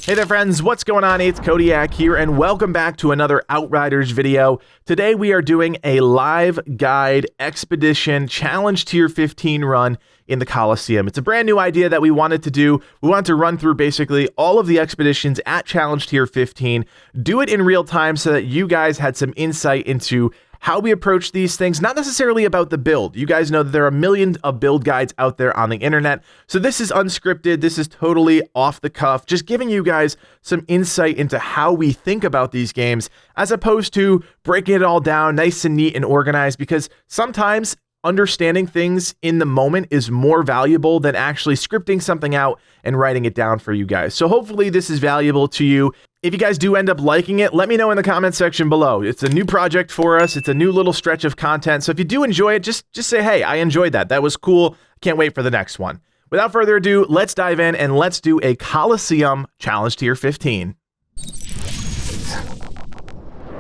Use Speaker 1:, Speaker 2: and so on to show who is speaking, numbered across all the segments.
Speaker 1: Hey there friends, what's going on? It's Codiak here and welcome back to another Outriders video. Today we are doing a live guide expedition challenge tier 15 run in the Colosseum. It's a brand new idea that we wanted to do. We wanted to run through basically all of the expeditions at challenge tier 15, do it in real time so that you guys had some insight into how we approach these things, not necessarily about the build. You guys know that there are a million of build guides out there on the internet. So this is unscripted. This is totally off the cuff, just giving you guys some insight into how we think about these games, as opposed to breaking it all down nice and neat and organized, because sometimes understanding things in the moment is more valuable than actually scripting something out and writing it down for you guys. So hopefully this is valuable to you. If you guys do end up liking it, let me know in the comment section below. It's a new project for us. It's a new little stretch of content. So if you do enjoy it, just say, hey, I enjoyed that. That was cool. Can't wait for the next one. Without further ado, let's dive in and let's do a Colosseum Challenge Tier 15.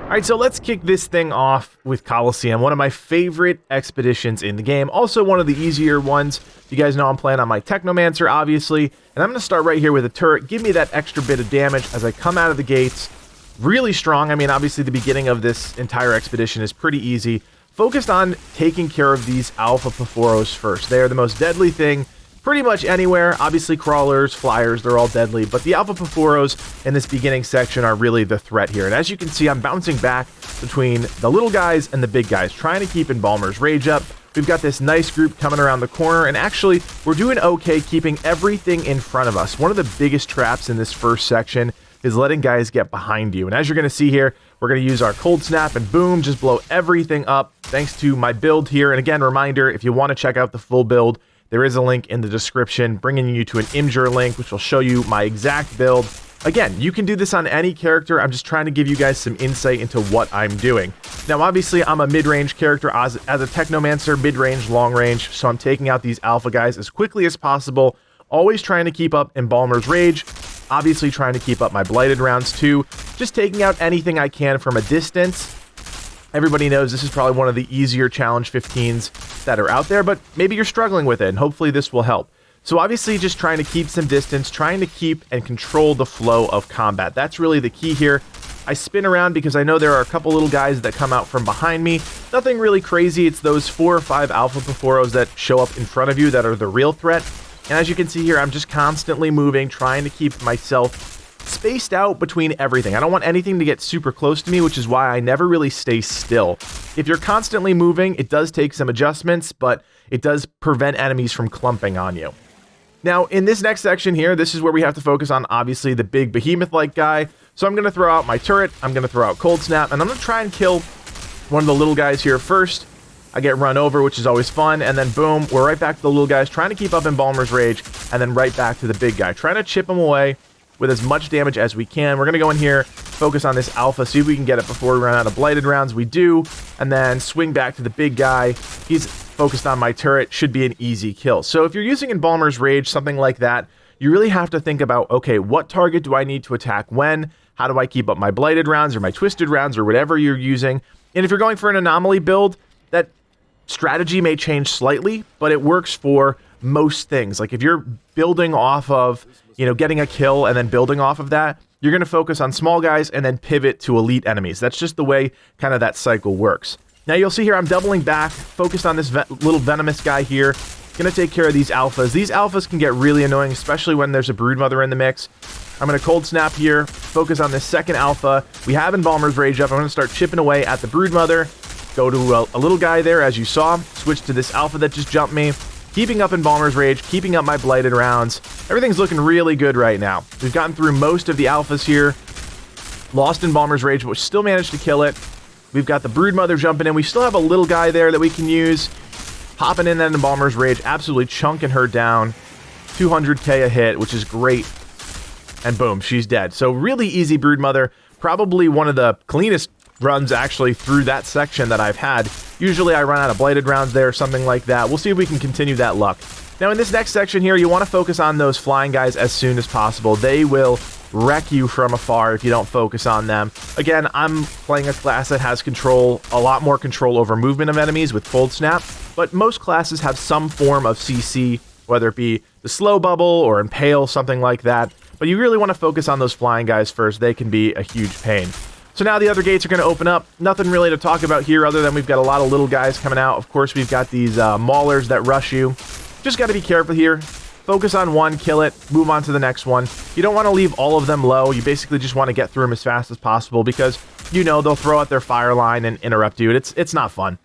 Speaker 1: All right, so let's kick this thing off with Colosseum, one of my favorite expeditions in the game. Also one of the easier ones. You guys know I'm playing on my Technomancer, obviously. And I'm going to start right here with a turret. Give me that extra bit of damage as I come out of the gates. Really strong. I mean, obviously the beginning of this entire expedition is pretty easy. Focused on taking care of these Alpha Perforos first. They are the most deadly thing pretty much anywhere. Obviously crawlers, flyers, they're all deadly, but the Alpha Perforos in this beginning section are really the threat here. And as you can see, I'm bouncing back between the little guys and the big guys, trying to keep Embalmer's Rage up. We've got this nice group coming around the corner, and actually we're doing okay keeping everything in front of us. One of the biggest traps in this first section is letting guys get behind you. And as you're going to see here, we're going to use our Cold Snap and boom, just blow everything up thanks to my build here. And again, reminder, if you want to check out the full build, there is a link in the description bringing you to an Imgur link, which will show you my exact build. Again, you can do this on any character. I'm just trying to give you guys some insight into what I'm doing. Now, obviously, I'm a mid-range character as a Technomancer, mid-range, long-range, so I'm taking out these alpha guys as quickly as possible, always trying to keep up Embalmer's Rage, obviously trying to keep up my Blighted rounds too, just taking out anything I can from a distance. Everybody knows this is probably one of the easier Challenge 15s that are out there, but maybe you're struggling with it, and hopefully this will help. So obviously just trying to keep some distance, trying to keep and control the flow of combat. That's really the key here. I spin around because I know there are a couple little guys that come out from behind me. Nothing really crazy. It's those 4 or 5 Alpha Perforos that show up in front of you that are the real threat. And as you can see here, I'm just constantly moving, trying to keep myself spaced out between everything. I don't want anything to get super close to me, which is why I never really stay still. If you're constantly moving, it does take some adjustments, but it does prevent enemies from clumping on you. Now, in this next section here, this is where we have to focus on, obviously, the big behemoth-like guy. So I'm going to throw out my turret, I'm going to throw out Cold Snap, and I'm going to try and kill one of the little guys here first. I get run over, which is always fun, and then boom, we're right back to the little guys, trying to keep up Embalmer's Rage, and then right back to the big guy, trying to chip him away with as much damage as we can. We're going to go in here, focus on this Alpha, see if we can get it before we run out of Blighted rounds. We do, and then swing back to the big guy. He's focused on my turret, should be an easy kill. So if you're using Embalmer's Rage, something like that, you really have to think about, okay, what target do I need to attack when? How do I keep up my Blighted rounds or my Twisted rounds or whatever you're using? And if you're going for an anomaly build, that strategy may change slightly, but it works for most things. Like if you're building off of, you know, getting a kill and then building off of that, you're going to focus on small guys and then pivot to elite enemies. That's just the way kind of that cycle works. Now you'll see here I'm doubling back, focused on this little venomous guy here. Going to take care of these alphas. These alphas can get really annoying, especially when there's a Broodmother in the mix. I'm going to Cold Snap here, focus on this second alpha. We have Embalmer's Rage up. I'm going to start chipping away at the Broodmother. Go to a little guy there, as you saw. Switch to this alpha that just jumped me. Keeping up Embalmer's Rage, keeping up my Blighted rounds. Everything's looking really good right now. We've gotten through most of the alphas here. Lost Embalmer's Rage, but we still managed to kill it. We've got the Broodmother jumping in. We still have a little guy there that we can use. Popping in that Embalmer's Rage, absolutely chunking her down. 200k a hit, which is great. And boom, she's dead. So really easy Broodmother. Probably one of the cleanest runs actually through that section that I've had. Usually I run out of Blighted rounds there or something like that. We'll see if we can continue that luck. Now in this next section here, you want to focus on those flying guys as soon as possible. They will wreck you from afar if you don't focus on them. Again, I'm playing a class that has a lot more control over movement of enemies with Cold Snap, but most classes have some form of CC, whether it be the slow bubble or impale, something like that. But but you really want to focus on those flying guys first. They can be a huge pain. So now the other gates are going to open up. Nothing really to talk about here other than we've got a lot of little guys coming out. Of course, we've got these maulers that rush you. Just got to be careful here. Focus on one, kill it, move on to the next one. You don't want to leave all of them low. You basically just want to get through them as fast as possible because, you know, they'll throw out their fire line and interrupt you. It's not fun.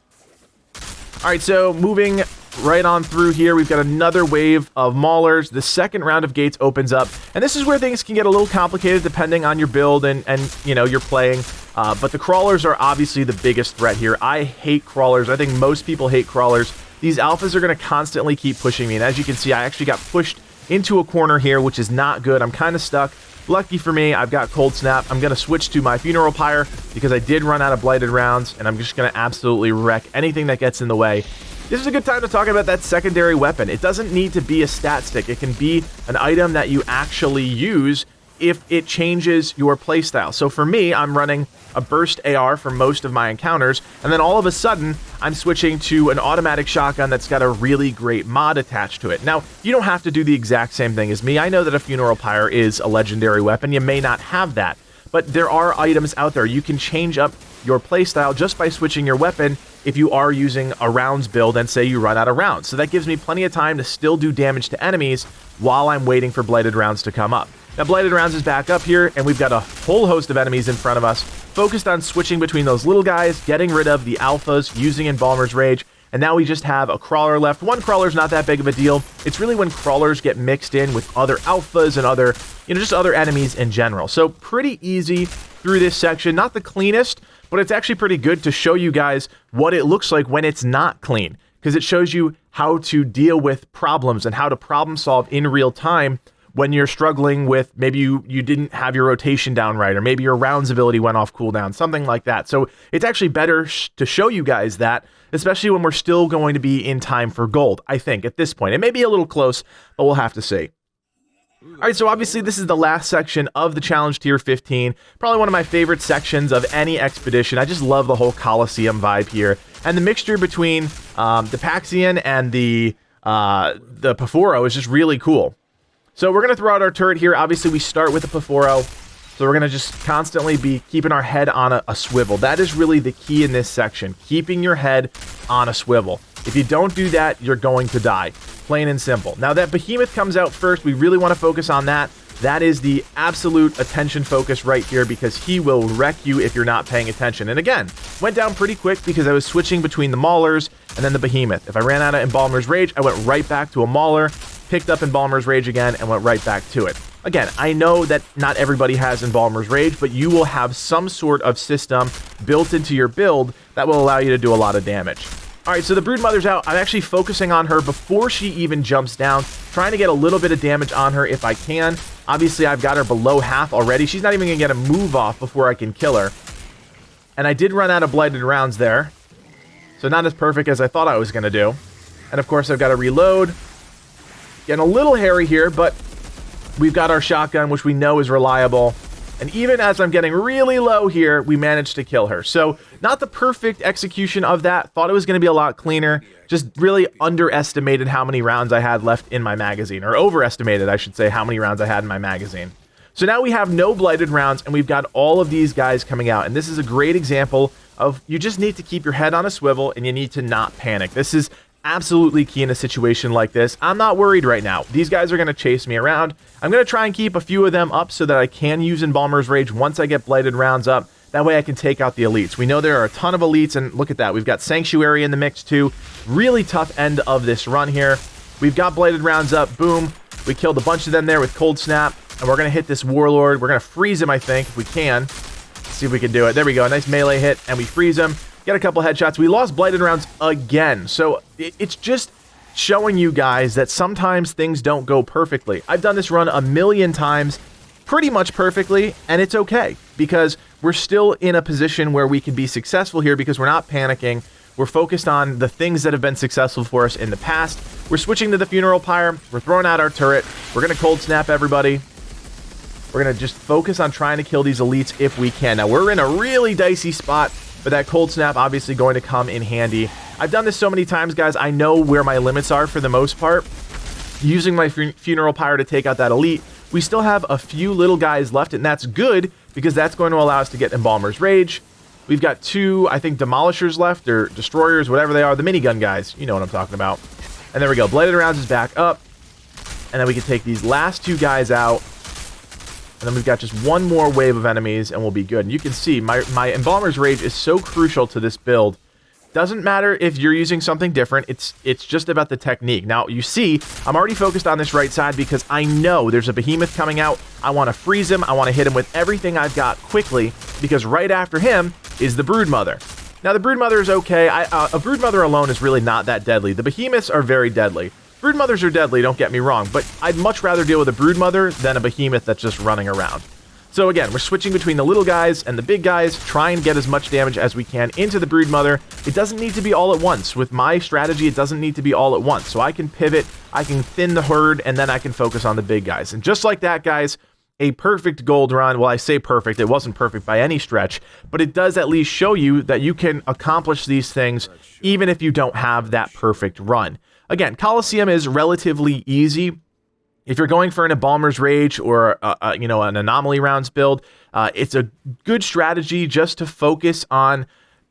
Speaker 1: All right, so moving right on through here, we've got another wave of maulers. The second round of gates opens up, and this is where things can get a little complicated depending on your build and you know, you're playing. But the crawlers are obviously the biggest threat here. I hate crawlers. I think most people hate crawlers. These alphas are going to constantly keep pushing me, and as you can see, I actually got pushed into a corner here, which is not good. I'm kind of stuck. Lucky for me, I've got Cold Snap. I'm going to switch to my Funeral Pyre because I did run out of Blighted Rounds, and I'm just going to absolutely wreck anything that gets in the way. This is a good time to talk about that secondary weapon. It doesn't need to be a stat stick. It can be an item that you actually use if it changes your playstyle. So for me, I'm running a burst AR for most of my encounters, and then all of a sudden, I'm switching to an automatic shotgun that's got a really great mod attached to it. Now, you don't have to do the exact same thing as me. I know that a Funeral Pyre is a legendary weapon. You may not have that, but there are items out there. You can change up your playstyle just by switching your weapon if you are using a rounds build and say you run out of rounds. So that gives me plenty of time to still do damage to enemies while I'm waiting for Blighted Rounds to come up. Now, Blighted Rounds is back up here, and we've got a whole host of enemies in front of us, focused on switching between those little guys, getting rid of the alphas, using Embalmer's Rage, and now we just have a crawler left. One crawler's not that big of a deal. It's really when crawlers get mixed in with other alphas and other, you know, just other enemies in general. So pretty easy through this section. Not the cleanest, but it's actually pretty good to show you guys what it looks like when it's not clean, because it shows you how to deal with problems and how to problem solve in real time when you're struggling with maybe you didn't have your rotation down right, or maybe your rounds ability went off cooldown, something like that. So it's actually better to show you guys that, especially when we're still going to be in time for gold, I think, at this point. It may be a little close, but we'll have to see. All right, so obviously this is the last section of the challenge tier 15. Probably one of my favorite sections of any expedition. I just love the whole Colosseum vibe here. And the mixture between the Paxian and the Paforo is just really cool. So we're going to throw out our turret here. Obviously, we start with the Paforo, so we're going to just constantly be keeping our head on a swivel. That is really the key in this section, keeping your head on a swivel. If you don't do that, you're going to die, plain and simple. Now that Behemoth comes out first, we really want to focus on that. That is the absolute attention focus right here, because he will wreck you if you're not paying attention. And again, went down pretty quick because I was switching between the Maulers and then the Behemoth. If I ran out of Embalmer's Rage, I went right back to a Mauler, picked up Embalmer's Rage again, and went right back to it. Again, I know that not everybody has Embalmer's Rage, but you will have some sort of system built into your build that will allow you to do a lot of damage. All right, so the Broodmother's out. I'm actually focusing on her before she even jumps down, trying to get a little bit of damage on her if I can. Obviously, I've got her below half already. She's not even going to get a move off before I can kill her. And I did run out of Blighted Rounds there, so not as perfect as I thought I was going to do. And of course, I've got to reload. Getting a little hairy here, but we've got our shotgun, which we know is reliable. And even as I'm getting really low here, we managed to kill her. So not the perfect execution of that. Thought it was going to be a lot cleaner. Just really underestimated how many rounds I had left in my magazine. Or overestimated, I should say, how many rounds I had in my magazine. So now we have no Blighted Rounds, and we've got all of these guys coming out. And this is a great example of you just need to keep your head on a swivel, and you need to not panic. This is absolutely key in a situation like this. I'm not worried right now. These guys are going to chase me around. I'm going to try and keep a few of them up so that I can use Embalmer's Rage once I get Blighted Rounds up. That way I can take out the elites. We know there are a ton of elites, and look at that. We've got Sanctuary in the mix too. Really tough end of this run here. We've got Blighted Rounds up. Boom. We killed a bunch of them there with Cold Snap, and we're going to hit this Warlord. We're going to freeze him, I think, if we can. Let's see if we can do it. There we go. A nice melee hit, and we freeze him. Get a couple headshots. We lost Blighted Rounds again. So it's just showing you guys that sometimes things don't go perfectly. I've done this run a million times, pretty much perfectly, and it's okay because we're still in a position where we can be successful here because we're not panicking. We're focused on the things that have been successful for us in the past. We're switching to the Funeral Pyre. We're throwing out our turret. We're going to Cold Snap everybody. We're going to just focus on trying to kill these elites if we can. Now, we're in a really dicey spot, but that Cold Snap obviously going to come in handy. I've done this so many times, guys. I know where my limits are for the most part. Using my Funeral Pyre to take out that elite, We still have a few little guys left, and that's good because that's going to allow us to get Embalmer's Rage. We've got 2, I think, Demolishers left, or Destroyers, whatever they are, the minigun guys. You know what I'm talking about. And there we go. Bladed Rounds is back up. And then we can take these last 2 guys out. And then we've got just one more wave of enemies, and we'll be good. And you can see, my Embalmer's Rage is so crucial to this build. Doesn't matter if you're using something different, it's just about the technique. Now, you see, I'm already focused on this right side because I know there's a behemoth coming out. I want to freeze him. I want to hit him with everything I've got quickly, because right after him is the Broodmother. Now, the Broodmother is okay. A Broodmother alone is really not that deadly. The behemoths are very deadly. Broodmothers are deadly, don't get me wrong, but I'd much rather deal with a Broodmother than a behemoth that's just running around. So again, we're switching between the little guys and the big guys, try and get as much damage as we can into the Broodmother. It doesn't need to be all at once. With my strategy, it doesn't need to be all at once. So I can pivot, I can thin the herd, and then I can focus on the big guys. And just like that, guys, a perfect gold run. Well, I say perfect, it wasn't perfect by any stretch, but it does at least show you that you can accomplish these things even if you don't have that perfect run. Again, Colosseum is relatively easy. If you're going for an Embalmer's Rage or an Anomaly Rounds build, it's a good strategy just to focus on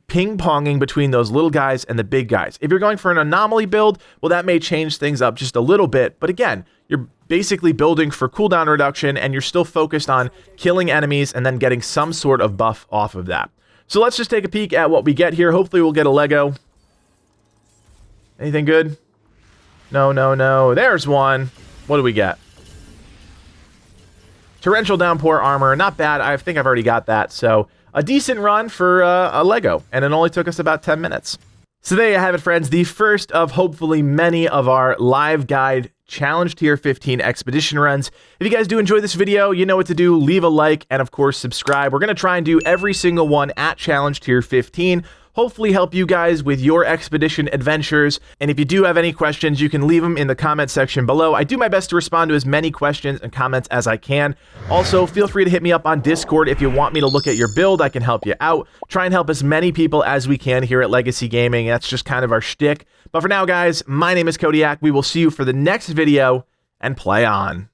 Speaker 1: ping-ponging between those little guys and the big guys. If you're going for an Anomaly build, well, that may change things up just a little bit. But again, you're basically building for cooldown reduction, and you're still focused on killing enemies and then getting some sort of buff off of that. So let's just take a peek at what we get here. Hopefully we'll get a Lego. Anything good? No, no, no. There's one. What do we get? Torrential Downpour Armor. Not bad. I think I've already got that. So a decent run for a Lego. And it only took us about 10 minutes. So there you have it, friends. The first of hopefully many of our live guide Challenge Tier 15 expedition runs. If you guys do enjoy this video, you know what to do. Leave a like and, of course, subscribe. We're going to try and do every single one at Challenge Tier 15. Hopefully help you guys with your expedition adventures. And if you do have any questions, you can leave them in the comment section below. I do my best to respond to as many questions and comments as I can. Also, feel free to hit me up on Discord if you want me to look at your build. I can help you out. Try and help as many people as we can here at Legacy Gaming. That's just kind of our shtick. But for now, guys, my name is Codiak. We will see you for the next video, and play on.